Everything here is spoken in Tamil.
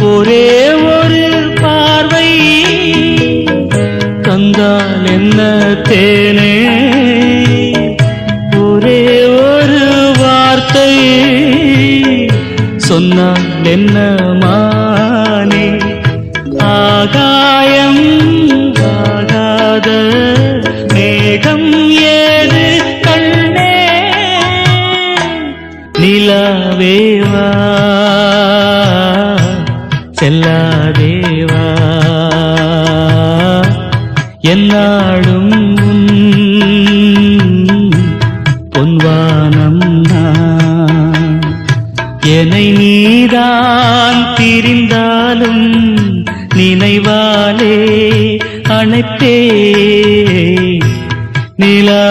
ஒரே ஒரு பார்வை தந்தால் என்ன தேனே, ஒரே ஒரு வார்த்தை சொன்னால் என்ன மானே. ஆகாயம் ஆகாத மேகம் ஏது கண்ணே, நிலாவேவா செல்லாதேவா, என்னாடும் பொன்வானம் நான். என்னை நீதான் பிரிந்தாலும் நினைவாலே அணைப்பே நிலா